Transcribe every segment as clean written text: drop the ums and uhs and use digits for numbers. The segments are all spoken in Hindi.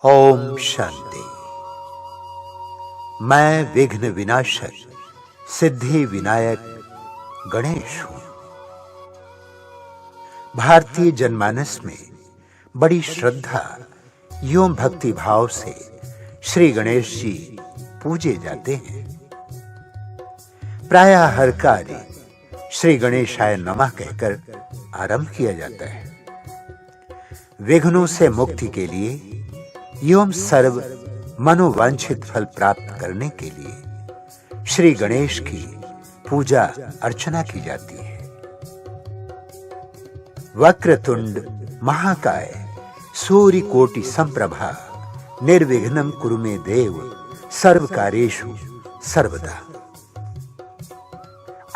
ओम शांति। मैं विघ्न विनाशक सिद्धि विनायक गणेश हूं। भारतीय जनमानस में बड़ी श्रद्धा एवं भक्ति भाव से श्री गणेश जी पूजे जाते हैं। प्रायः हर कार्य श्री गणेशाय नमः कहकर आरंभ किया जाता है। विघ्नों से मुक्ति के लिए एवं सर्व मनोवांछित फल प्राप्त करने के लिए श्री गणेश की पूजा अर्चना की जाती है। वक्रतुंड महाकाय सूर्य कोटि संप्रभा निर्विघ्नं कुरु मे देव सर्व कार्येषु सर्वदा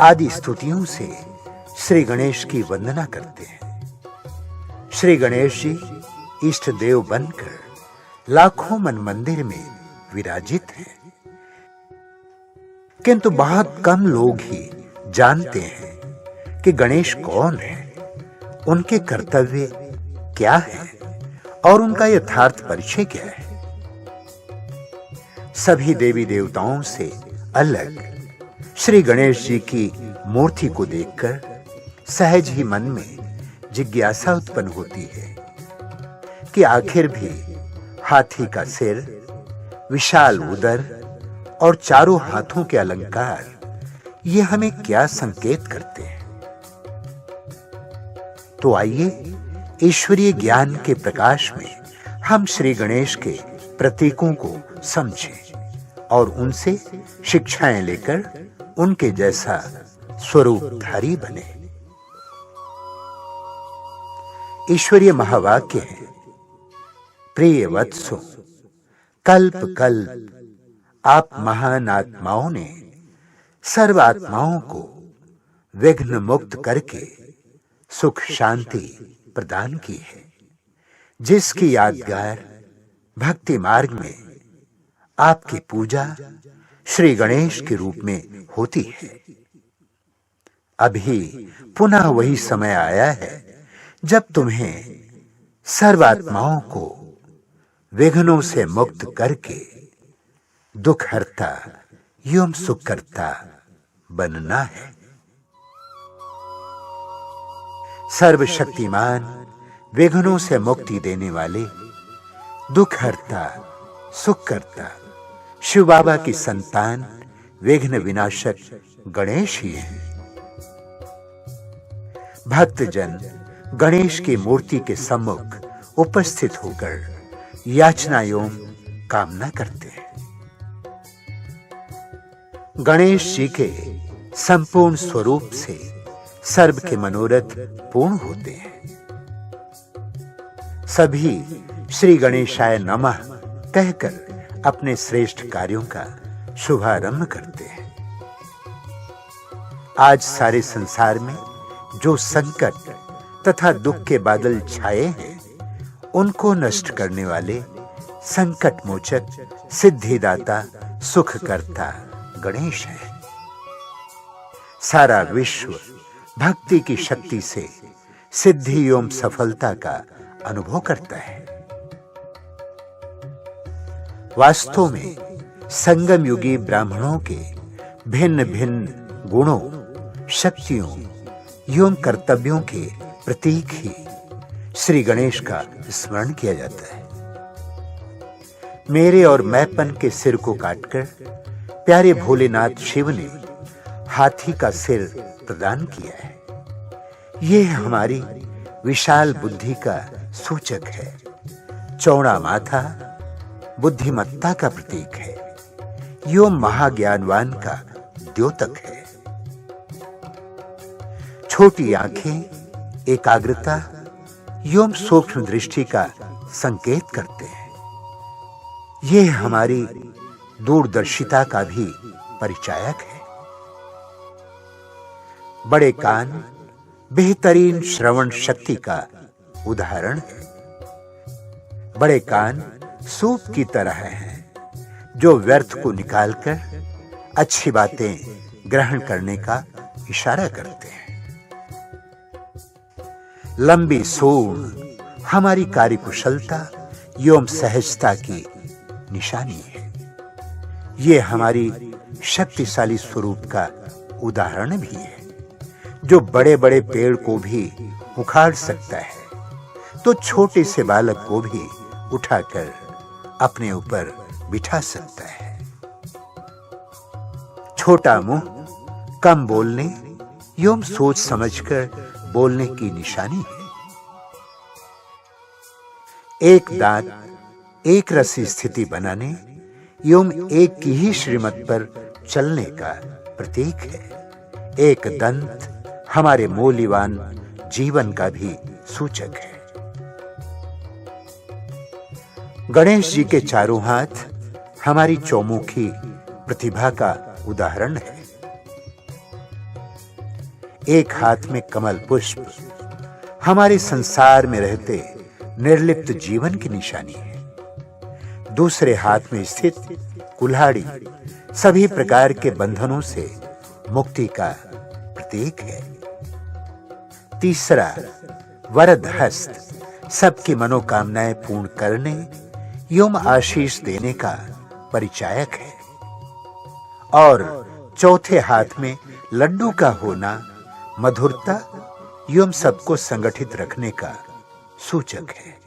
आदि स्तुतियों से श्री गणेश की वंदना करते हैं। श्री गणेश जी इष्ट देव बनकर लाखों मन मंदिर में विराजित हैं, किंतु बहुत कम लोग ही जानते हैं कि गणेश कौन है, उनके कर्तव्य क्या है और उनका यथार्थ परिचय क्या है। सभी देवी देवताओं से अलग श्री गणेश जी की मूर्ति को देखकर सहज ही मन में जिज्ञासा उत्पन्न होती है कि आखिर भी हाथी का सिर, विशाल उदर और चारों हाथों के अलंकार ये हमें क्या संकेत करते हैं। तो आइए ईश्वरीय ज्ञान के प्रकाश में हम श्री गणेश के प्रतीकों को समझें और उनसे शिक्षाएं लेकर उनके जैसा स्वरूपधारी बने। ईश्वरीय महावाक्य है, प्रिय वत्सो, कल्प कल्प आप महान आत्माओं ने सर्व आत्माओं को विघ्न मुक्त करके सुख शांति प्रदान की है, जिसकी यादगार भक्ति मार्ग में आपकी पूजा श्री गणेश के रूप में होती है। अभी पुनः वही समय आया है जब तुम्हें सर्वात्माओं को विघ्नों से मुक्त करके दुखहर्ता एवं सुखकर्ता बनना है। सर्वशक्तिमान विघ्नों से मुक्ति देने वाले दुखहर्ता सुखकर्ता शिव बाबा की संतान विघ्न विनाशक गणेश ही हैं। भक्तजन गणेश की मूर्ति के सम्मुख उपस्थित होकर याचना एवं कामना करते हैं। गणेश जी के संपूर्ण स्वरूप से सर्व के मनोरथ पूर्ण होते हैं। सभी श्री गणेशाय नमः कहकर अपने श्रेष्ठ कार्यों का शुभारंभ करते हैं। आज सारे संसार में जो संकट तथा दुख के बादल छाए हैं, उनको नष्ट करने वाले संकट मोचक सिद्धिदाता सुखकर्ता गणेश है। सारा विश्व भक्ति की शक्ति से सिद्धि एवं सफलता का अनुभव करता है। वास्तव में संगम युगी ब्राह्मणों के भिन्न भिन्न गुणों, शक्तियों एवं कर्तव्यों के प्रतीक ही श्री गणेश का स्मरण किया जाता है। मेरे और मैंपन के सिर को काटकर प्यारे भोलेनाथ शिव ने हाथी का सिर प्रदान किया है। यह हमारी विशाल बुद्धि का सूचक है। चौड़ा माथा बुद्धिमत्ता का प्रतीक है, एवं महाज्ञानवान का द्योतक है। छोटी आंखें एकाग्रता एवं सूक्ष्म दृष्टि का संकेत करते हैं। यह हमारी दूरदर्शिता का भी परिचायक है। बड़े कान बेहतरीन श्रवण शक्ति का उदाहरण है। बड़े कान सूप की तरह हैं, जो व्यर्थ को निकालकर अच्छी बातें ग्रहण करने का इशारा करते हैं। लंबी सूंड हमारी कार्यकुशलता एवं सहजता की निशानी है। ये हमारी शक्तिशाली स्वरूप का उदाहरण भी है, जो बड़े बड़े पेड़ को भी उखाड़ सकता है तो छोटे से बालक को भी उठाकर अपने ऊपर बिठा सकता है। छोटा मुंह कम बोलने एवं सोच समझकर बोलने की निशानी है। एक दांत एक रसी स्थिति बनाने एवं एक की ही श्रीमत पर चलने का प्रतीक है। एक दंत हमारे मूल्यवान जीवन का भी सूचक है। गणेश जी के चारों हाथ हमारी चौमुखी प्रतिभा का उदाहरण है। एक हाथ में कमल पुष्प हमारे संसार में रहते निर्लिप्त जीवन की निशानी है। दूसरे हाथ में स्थित कुल्हाड़ी सभी प्रकार के बंधनों से मुक्ति का प्रतीक है। तीसरा वरद हस्त सबकी मनोकामनाएं पूर्ण करने एवं आशीष देने का परिचायक है। और चौथे हाथ में लड्डू का होना मधुरता एवं सबको संगठित रखने का सूचक है।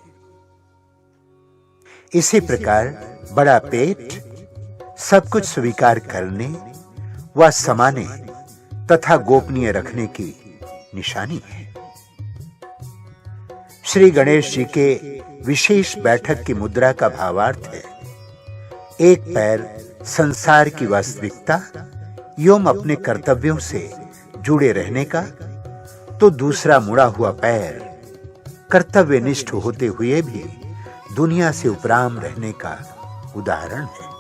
इसी प्रकार बड़ा पेट सब कुछ स्वीकार करने व समाने तथा गोपनीय रखने की निशानी है। श्री गणेश जी के विशेष बैठक की मुद्रा का भावार्थ है एक पैर संसार की वास्तविकता एवं अपने कर्तव्यों से जुड़े रहने का, तो दूसरा मुड़ा हुआ पैर कर्तव्यनिष्ठ होते हुए भी दुनिया से उपराम रहने का उदाहरण है।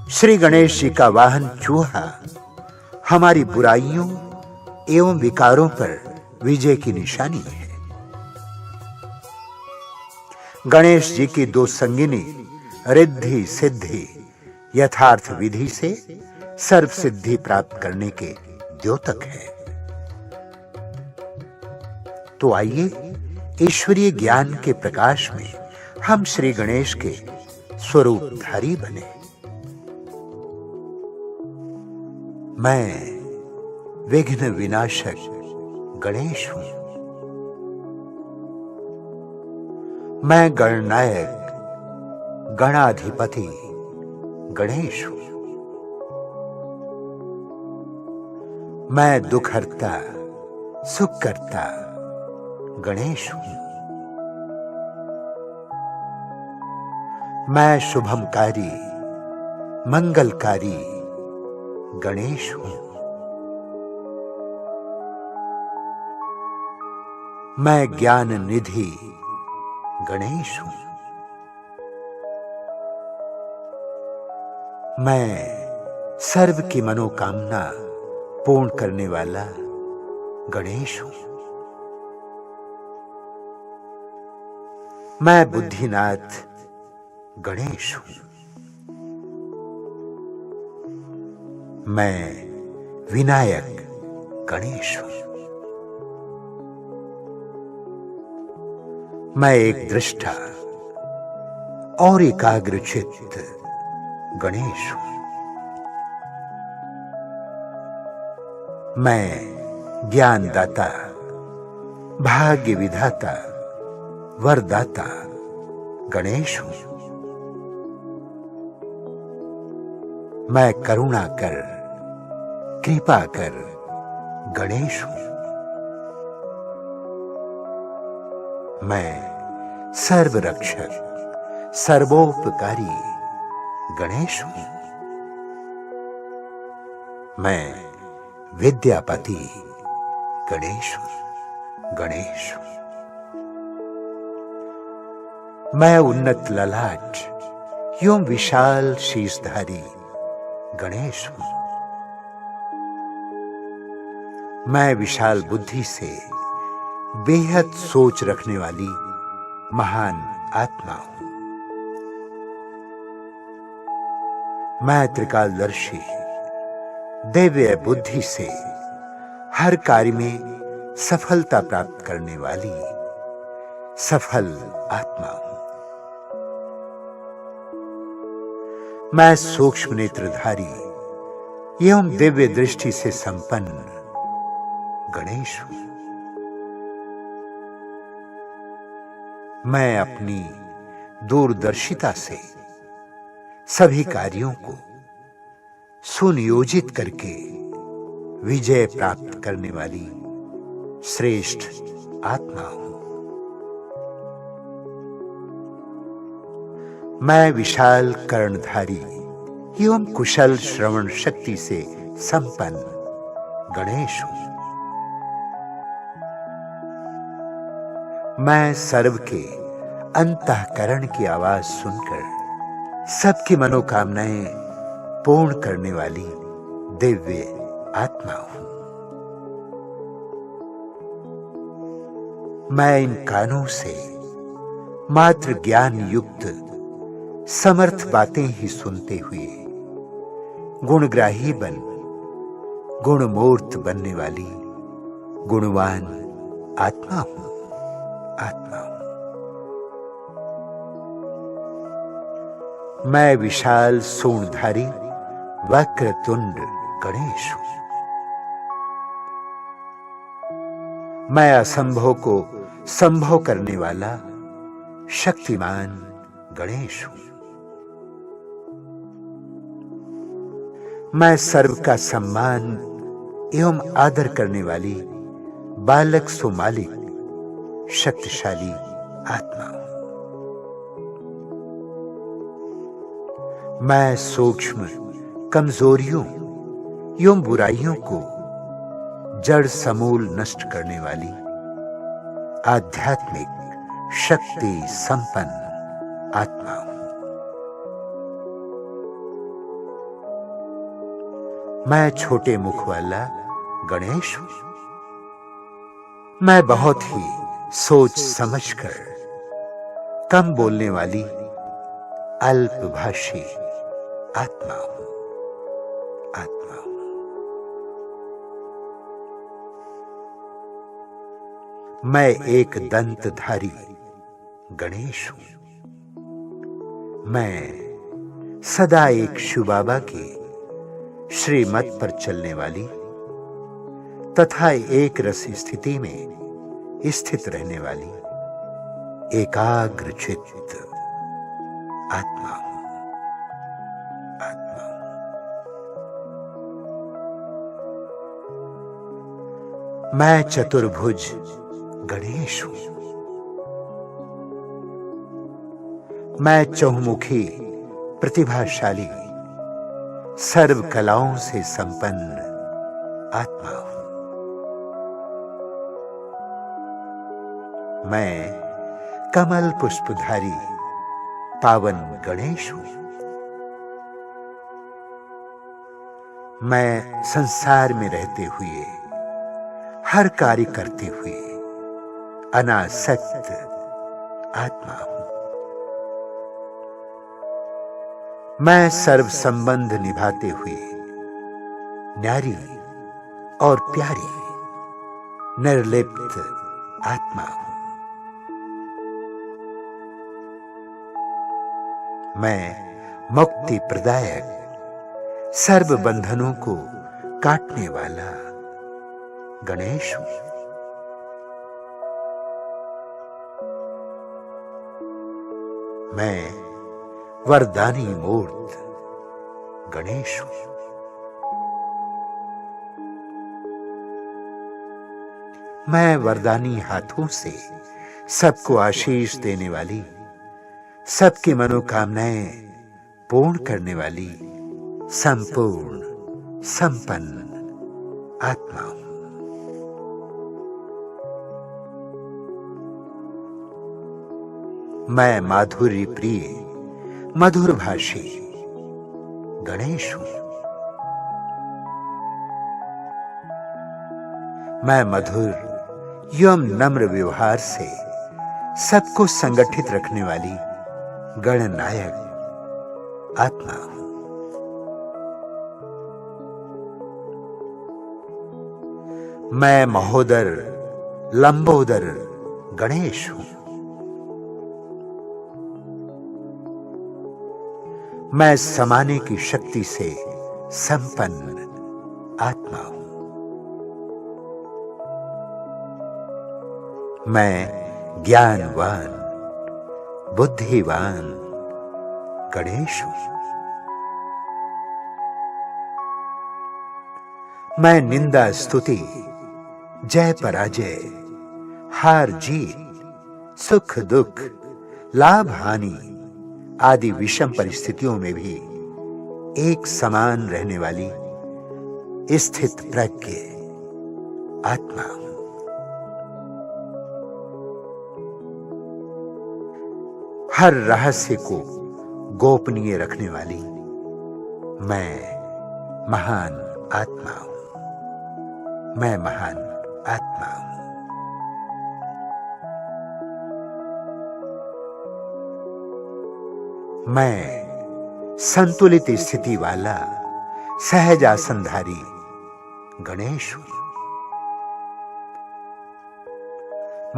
श्री गणेश जी का वाहन चूहा हमारी बुराइयों एवं विकारों पर विजय की निशानी है। गणेश जी की दो संगिनी रिद्धि सिद्धि यथार्थ विधि से सर्व सिद्धि प्राप्त करने के द्योतक है। तो आइए ईश्वरीय ज्ञान के प्रकाश में हम श्री गणेश के स्वरूपधारी बने। मैं विघ्न विनाशक गणेश हूं। मैं गणनायक गणाधिपति गणेश हूं। मैं दुखहर्ता सुखकर्ता गणेश हूं। मैं शुभमकारी मंगलकारी गणेश हूं। मैं ज्ञान निधि गणेश हूं। मैं सर्व की मनोकामना पूर्ण करने वाला गणेश हूं। मैं बुद्धिनाथ गणेश हूं। मैं विनायक गणेश हूं। मैं एक दृष्टा और एकाग्रचित्त गणेश हूं। मैं ज्ञानदाता भाग्य विधाता वरदाता गणेश हूं। मैं करुणा कर कृपा कर गणेश हूं। मैं सर्वरक्षक सर्वोपकारी गणेश हूं। मैं विद्यापति गणेश हूं। गणेश हूं। मैं उन्नत ललाट एवं विशाल शीशधारी गणेश हूं। मैं विशाल बुद्धि से बेहद सोच रखने वाली महान आत्मा हूं। मैं त्रिकालदर्शी दिव्य बुद्धि से हर कार्य में सफलता प्राप्त करने वाली सफल आत्मा हूं। मैं सूक्ष्म नेत्रधारी एवं दिव्य दृष्टि से संपन्न गणेश हूं। मैं अपनी दूरदर्शिता से सभी कार्यों को सुनियोजित करके विजय प्राप्त करने वाली श्रेष्ठ आत्मा हूं। मैं विशाल कर्णधारी एवं कुशल श्रवण शक्ति से संपन्न गणेश हूं। मैं सर्व के अंतःकरण की आवाज सुनकर सबकी मनोकामनाएं पूर्ण करने वाली दिव्य आत्मा हूं। मैं इन कानों से मात्र ज्ञान युक्त समर्थ बातें ही सुनते हुए गुणग्राही बन गुणमूर्त बनने वाली गुणवान आत्मा हूं। मैं विशाल सूंडधारी वक्रतुंड गणेश हूं। मैं असंभव को संभव करने वाला शक्तिमान गणेश हूं। मैं सर्व का सम्मान एवं आदर करने वाली बालक सुमालिक शक्तिशाली आत्मा हूं। मैं सूक्ष्म कमजोरियों एवं बुराइयों को जड़ समूल नष्ट करने वाली आध्यात्मिक शक्ति संपन्न आत्मा हूं। मैं छोटे मुख वाला गणेश हूं। मैं बहुत ही सोच समझकर कम बोलने वाली अल्पभाषी आत्मा हूं। मैं एक दंतधारी गणेश हूं। मैं सदा एक शिव बाबा के श्रीमत पर चलने वाली तथा एक रस स्थिति में स्थित रहने वाली एकाग्रचित्त आत्मा हूं। मैं चतुर्भुज गणेश हूं। मैं चहुमुखी प्रतिभाशाली सर्व कलाओं से संपन्न आत्मा हूं। मैं कमल पुष्पधारी पावन गणेश हूं। मैं संसार में रहते हुए हर कार्य करते हुए अनासक्त आत्मा हूं। मैं सर्व संबंध निभाते हुए न्यारी और प्यारी निर्लिप्त आत्मा हूं। मैं मुक्ति प्रदायक सर्व बंधनों को काटने वाला गणेश हूं। मैं वरदानी मूर्त गणेश हूं। मैं वरदानी हाथों से सबको आशीष देने वाली सबकी मनोकामनाएं पूर्ण करने वाली संपूर्ण संपन्न आत्मा हूं। मैं माधुर्य प्रिय मधुर भाषी गणेश हूं। मैं मधुर एवं नम्र व्यवहार से सबको संगठित रखने वाली गणनायक आत्मा हूं। मैं महोदर लंबोदर गणेश हूं। मैं समाने की शक्ति से संपन्न आत्मा हूं। मैं ज्ञानवान, बुद्धिवान गणेश हूं। मैं निंदा स्तुति, जय पराजय, हार जीत, सुख दुख, लाभ हानि आदि विषम परिस्थितियों में भी एक समान रहने वाली स्थित प्रज्ञ आत्मा हूं। हर रहस्य को गोपनीय रखने वाली मैं महान आत्मा हूं। मैं महान आत्मा हूं। मैं संतुलित स्थिति वाला सहज आसनधारी गणेश हूं।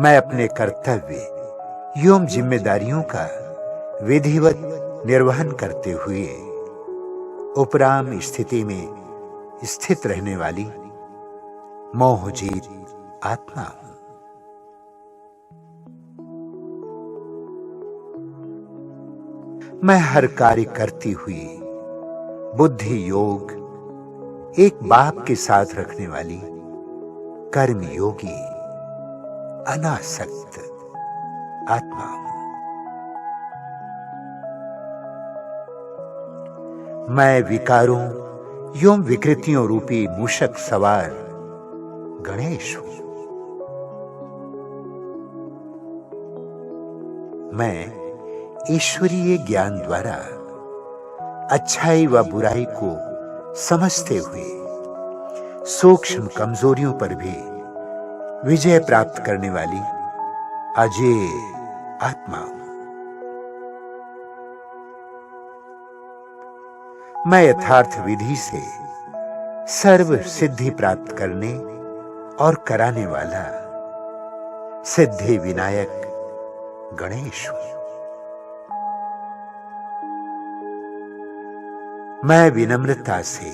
मैं अपने कर्तव्य एवं जिम्मेदारियों का विधिवत निर्वहन करते हुए उपराम स्थिति में स्थित रहने वाली मोहजीत आत्मा हूं। मैं हर कार्य करती हुई बुद्धि योग एक बाप के साथ रखने वाली कर्मयोगी अनासक्त आत्मा हूं। मैं विकारों एवं विकृतियों रूपी मूषक सवार गणेश हूं। मैं ईश्वरीय ज्ञान द्वारा अच्छाई व बुराई को समझते हुए सूक्ष्म कमजोरियों पर भी विजय प्राप्त करने वाली अजेय आत्मा हूं। मैं यथार्थ विधि से सर्व सिद्धि प्राप्त करने और कराने वाला सिद्धि विनायक गणेश हूं। मैं विनम्रता से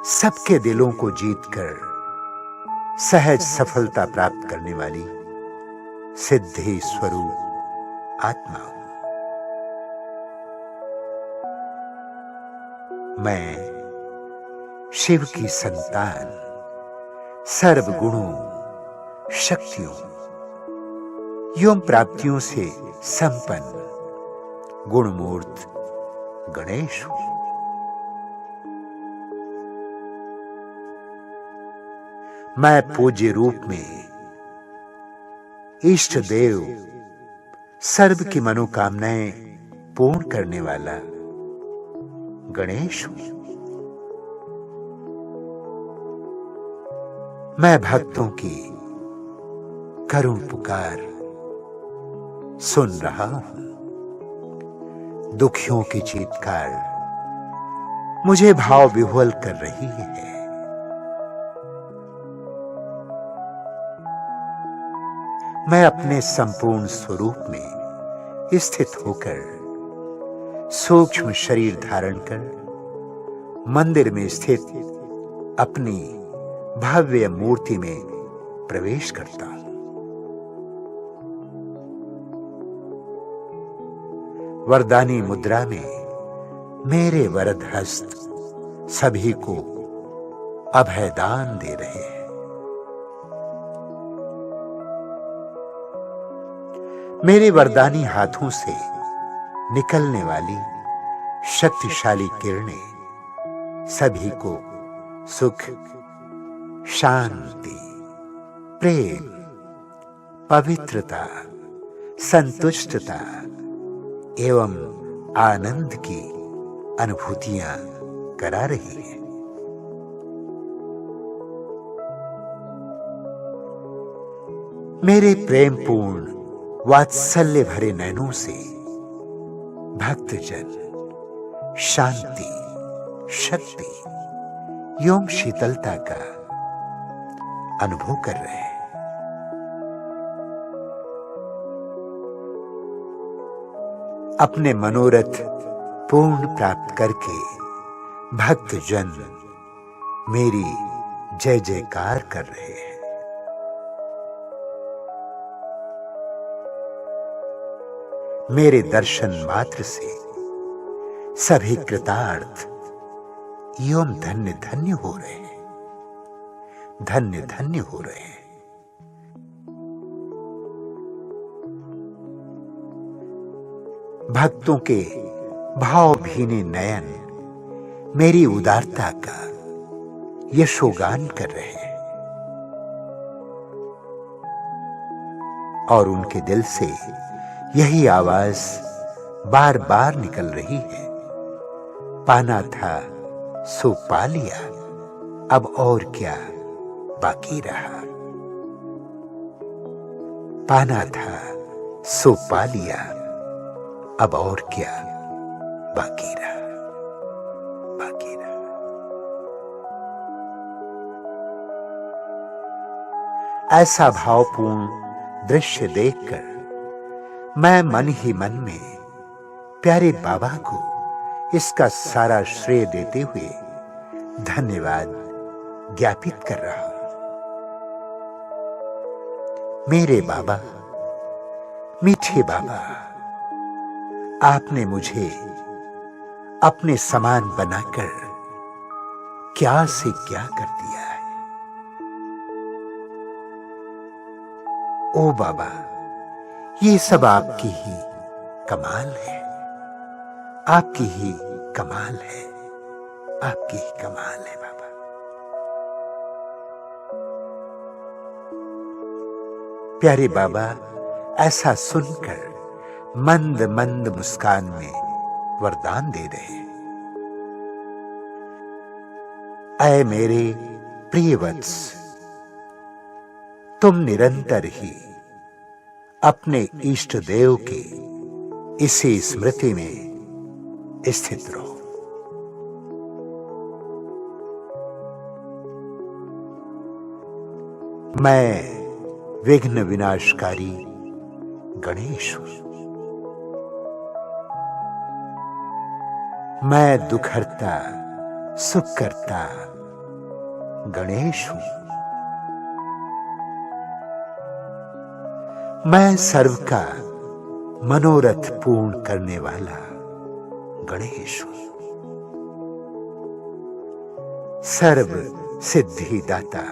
सबके दिलों को जीतकर सहज सफलता प्राप्त करने वाली सिद्धि स्वरूप आत्मा हूं। मैं शिव की संतान, सर्व गुणों, शक्तियों एवं प्राप्तियों से संपन्न गुणमूर्त गणेश हूं। मैं पूज्य रूप में इष्ट देव सर्व की मनोकामनाएं पूर्ण करने वाला गणेश हूं। मैं भक्तों की करुण पुकार सुन रहा हूं। दुखियों की चीत्कार मुझे भाव विह्वल कर रही है। मैं अपने संपूर्ण स्वरूप में स्थित होकर सूक्ष्म शरीर धारण कर मंदिर में स्थित अपनी भव्य मूर्ति में प्रवेश करता हूं। वरदानी मुद्रा में मेरे वरद हस्त सभी को अभयदान दे रहे हैं। मेरे वरदानी हाथों से निकलने वाली शक्तिशाली किरणें सभी को सुख, शांति, प्रेम, पवित्रता, संतुष्टता एवं आनंद की अनुभूतियां करा रही है। मेरे प्रेमपूर्ण वात्सल्य भरे नैनों से भक्तजन शांति, शक्ति एवं शीतलता का अनुभव कर रहे हैं। अपने मनोरथ पूर्ण प्राप्त करके भक्त जन मेरी जय जयकार कर रहे हैं। मेरे दर्शन मात्र से सभी कृतार्थ एवं धन्य धन्य हो रहे हैं, धन्य धन्य हो रहे हैं। भक्तों के भाव भीने नयन मेरी उदारता का यशोगान कर रहे हैं और उनके दिल से यही आवाज बार बार निकल रही है, पाना था सो पा लिया, अब और क्या बाकी रहा। पाना था सो पा लिया, अब और क्या बाकी रहा, बाकी रहा। ऐसा भावपूर्ण दृश्य देखकर मैं मन ही मन में प्यारे बाबा को इसका सारा श्रेय देते हुए धन्यवाद ज्ञापित कर रहा हूं। मेरे बाबा, मीठे बाबा, आपने मुझे अपने समान बनाकर क्या से क्या कर दिया है। ओ बाबा, ये सब आपकी ही कमाल है, आपकी ही कमाल है, आपकी ही कमाल है बाबा। प्यारे बाबा ऐसा सुनकर मंद मंद मुस्कान में वरदान दे रहे हैं। ऐ मेरे प्रिय वत्स, तुम निरंतर ही अपने इष्ट देव के इसी स्मृति में स्थित रहो। मैं विघ्न विनाशकारी गणेश हूं। मैं दुखहर्ता सुख करता गणेश हूं। मैं सर्व का मनोरथ पूर्ण करने वाला गणेश हूं। सर्व सिद्धि दाता,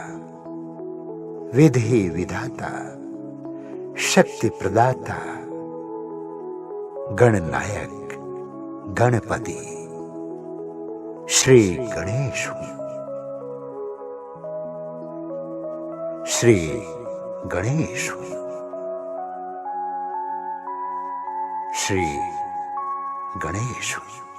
विधि विधाता, शक्ति प्रदाता, गणनायक, गणपति श्री गणेश हूं। श्री गणेश हूं। श्री गणेश हूं।